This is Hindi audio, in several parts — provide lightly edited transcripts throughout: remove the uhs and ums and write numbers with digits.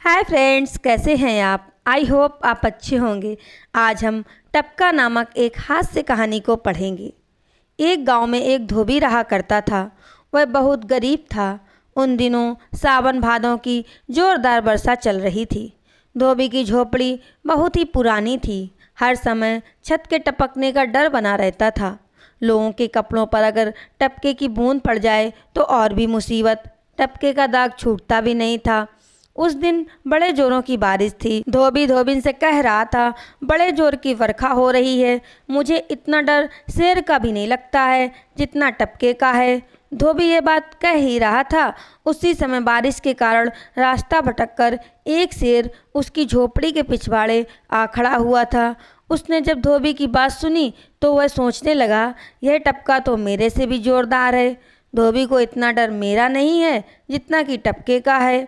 हाय फ्रेंड्स, कैसे हैं आप? आई होप आप अच्छे होंगे। आज हम टपका नामक एक हास्य कहानी को पढ़ेंगे। एक गांव में एक धोबी रहा करता था। वह बहुत गरीब था। उन दिनों सावन भादों की जोरदार वर्षा चल रही थी। धोबी की झोपड़ी बहुत ही पुरानी थी। हर समय छत के टपकने का डर बना रहता था। लोगों के कपड़ों पर अगर टपके की बूंद पड़ जाए तो और भी मुसीबत। टपके का दाग छूटता भी नहीं था। उस दिन बड़े जोरों की बारिश थी। धोबी धोबिन से कह रहा था, बड़े जोर की वर्षा हो रही है। मुझे इतना डर शेर का भी नहीं लगता है जितना टपके का है। धोबी ये बात कह ही रहा था, उसी समय बारिश के कारण रास्ता भटककर एक शेर उसकी झोपड़ी के पिछवाड़े आ खड़ा हुआ था। उसने जब धोबी की बात सुनी तो वह सोचने लगा, यह टपका तो मेरे से भी जोरदार है। धोबी को इतना डर मेरा नहीं है जितना कि टपके का है।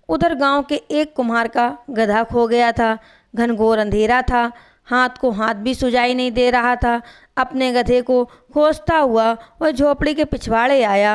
उधर गांव के एक कुम्हार का गधा खो गया था। घनघोर अंधेरा था। हाथ को हाथ भी सुझाई नहीं दे रहा था। अपने गधे को खोजता हुआ वह झोपड़ी के पिछवाड़े आया।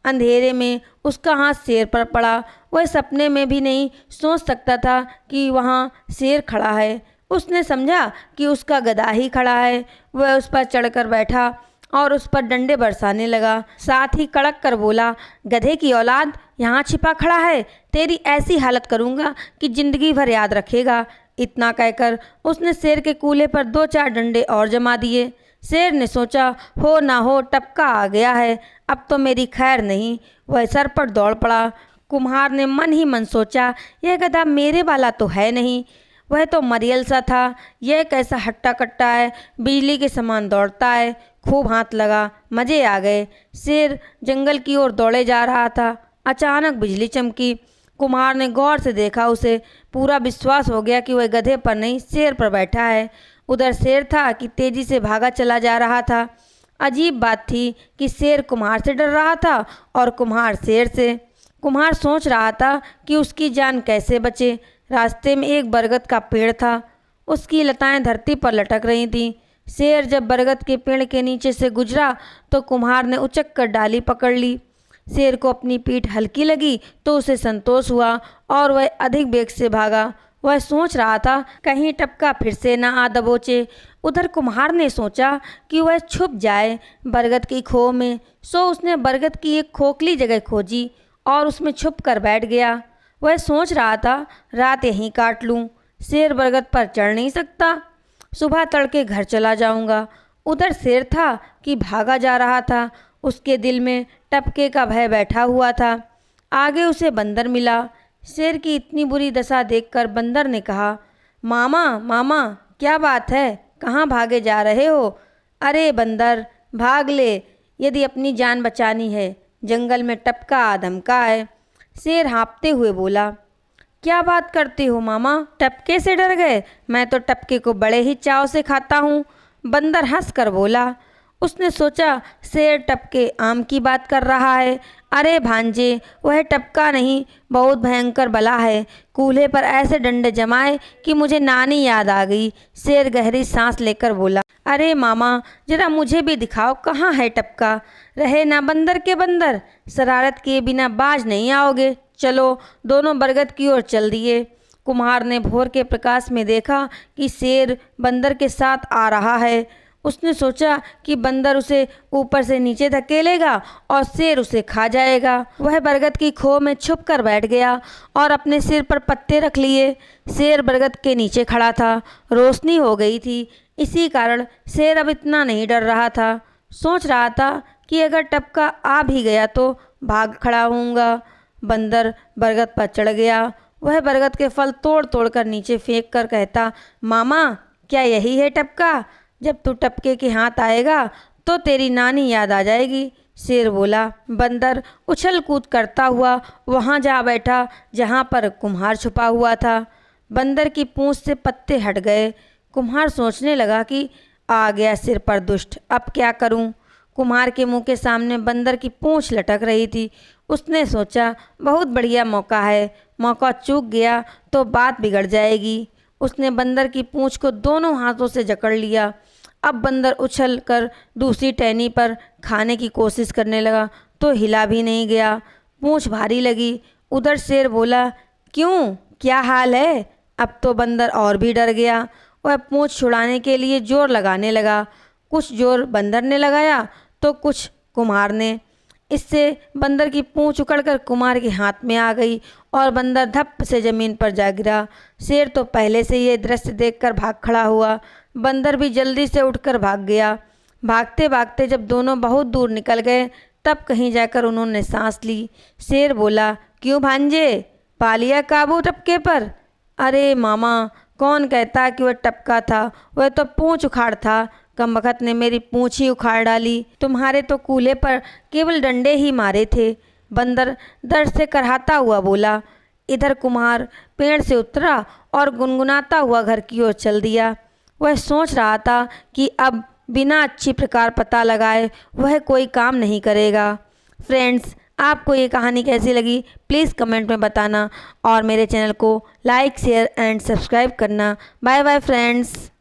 अंधेरे में उसका हाथ शेर पर पड़ा। वह सपने में भी नहीं सोच सकता था कि वहाँ शेर खड़ा है। उसने समझा कि उसका गधा ही खड़ा है। वह उस पर चढ़कर बैठा और उस पर डंडे बरसाने लगा। साथ ही कड़क कर बोला, गधे की औलाद, यहाँ छिपा खड़ा है। तेरी ऐसी हालत करूँगा कि जिंदगी भर याद रखेगा। इतना कहकर उसने शेर के कूल्हे पर 2-4 डंडे और जमा दिए। शेर ने सोचा, हो ना हो टपका आ गया है, अब तो मेरी खैर नहीं। वह सर पर दौड़ पड़ा। कुम्हार ने मन ही मन सोचा, यह गधा मेरे वाला तो है नहीं। वह तो मरियल सा था। यह कैसा हट्टा कट्टा है, बिजली के समान दौड़ता है। खूब हाथ लगा, मज़े आ गए। शेर जंगल की ओर दौड़े जा रहा था। अचानक बिजली चमकी। कुम्हार ने गौर से देखा उसे। पूरा विश्वास हो गया कि वह गधे पर नहीं शेर पर बैठा है। उधर शेर था कि तेजी से भागा चला जा रहा था। अजीब बात थी कि शेर कुम्हार से डर रहा था और कुम्हार शेर से। कुम्हार सोच रहा था कि उसकी जान कैसे बचे। रास्ते में एक बरगद का पेड़ था। उसकी लताएं धरती पर लटक रही थीं। शेर जब बरगद के पेड़ के नीचे से गुजरा तो कुम्हार ने उचक कर डाली पकड़ ली। शेर को अपनी पीठ हल्की लगी तो उसे संतोष हुआ और वह अधिक वेग से भागा। वह सोच रहा था, कहीं टपका फिर से ना आ दबोचे। उधर कुम्हार ने सोचा कि वह छुप जाए बरगद की खो में। सो उसने बरगद की एक खोखली जगह खोजी और उसमें छुप कर बैठ गया। वह सोच रहा था, रात यहीं काट लूँ। शेर बरगद पर चढ़ नहीं सकता। सुबह तड़के घर चला जाऊंगा। उधर शेर था कि भागा जा रहा था। उसके दिल में टपके का भय बैठा हुआ था। आगे उसे बंदर मिला। शेर की इतनी बुरी दशा देखकर बंदर ने कहा, मामा मामा, क्या बात है, कहाँ भागे जा रहे हो? अरे बंदर, भाग ले, यदि अपनी जान बचानी है। जंगल में टपका आधमका है। शेर हाँफते हुए बोला, क्या बात करते हो मामा, टपके से डर गए? मैं तो टपके को बड़े ही चाव से खाता हूँ। बंदर हंस कर बोला। उसने सोचा, शेर टपके आम की बात कर रहा है। अरे भांजे, वह टपका नहीं, बहुत भयंकर बला है। कूल्हे पर ऐसे डंडे जमाए कि मुझे नानी याद आ गई। शेर गहरी सांस लेकर बोला, अरे मामा, जरा मुझे भी दिखाओ, कहाँ है टपका? रहे ना बंदर के बंदर, शरारत किए बिना बाज नहीं आओगे। चलो। दोनों बरगद की ओर चल दिए। कुम्हार ने भोर के प्रकाश में देखा कि शेर बंदर के साथ आ रहा है। उसने सोचा कि बंदर उसे ऊपर से नीचे धकेलेगा और शेर उसे खा जाएगा। वह बरगद की खो में छुप कर बैठ गया और अपने सिर पर पत्ते रख लिए। शेर बरगद के नीचे खड़ा था। रोशनी हो गई थी, इसी कारण शेर अब इतना नहीं डर रहा था। सोच रहा था कि अगर टपका आ भी गया तो भाग खड़ा होऊंगा। बंदर बरगद पर चढ़ गया। वह बरगद के फल तोड़ तोड़ कर नीचे फेंक कर कहता, मामा, क्या यही है टपका? जब तू टपके के हाथ आएगा तो तेरी नानी याद आ जाएगी। शेर बोला। बंदर उछल कूद करता हुआ वहाँ जा बैठा जहाँ पर कुम्हार छुपा हुआ था। बंदर की पूंछ से पत्ते हट गए। कुम्हार सोचने लगा कि आ गया सिर पर दुष्ट, अब क्या करूं? कुम्हार के मुंह के सामने बंदर की पूंछ लटक रही थी। उसने सोचा, बहुत बढ़िया मौका है, मौका चूक गया तो बात बिगड़ जाएगी। उसने बंदर की पूंछ को दोनों हाथों से जकड़ लिया। अब बंदर उछल कर दूसरी टहनी पर खाने की कोशिश करने लगा तो हिला भी नहीं गया। पूंछ भारी लगी। उधर शेर बोला, क्यों, क्या हाल है? अब तो बंदर और भी डर गया। वह पूंछ छुड़ाने के लिए जोर लगाने लगा। कुछ जोर बंदर ने लगाया तो कुछ कुम्हार ने। इससे बंदर की पूंछ उखड़कर कुम्हार के हाथ में आ गई और बंदर धप से जमीन पर जा गिरा। शेर तो पहले से ये दृश्य देखकर भाग खड़ा हुआ। बंदर भी जल्दी से उठकर भाग गया। भागते भागते जब दोनों बहुत दूर निकल गए तब कहीं जाकर उन्होंने सांस ली। शेर बोला, क्यों भांजे, पा लिया काबू टपके पर? अरे मामा, कौन कहता कि वह टपका था, वह तो पूंछ उखाड़ था। कमबख्त ने मेरी पूंछ ही उखाड़ डाली। तुम्हारे तो कूल्हे पर केवल डंडे ही मारे थे। बंदर दर्द से करहाता हुआ बोला। इधर कुम्हार पेड़ से उतरा और गुनगुनाता हुआ घर की ओर चल दिया। वह सोच रहा था कि अब बिना अच्छी प्रकार पता लगाए वह कोई काम नहीं करेगा। फ्रेंड्स, आपको ये कहानी कैसी लगी प्लीज़ कमेंट में बताना और मेरे चैनल को लाइक शेयर एंड सब्सक्राइब करना। Bye bye friends.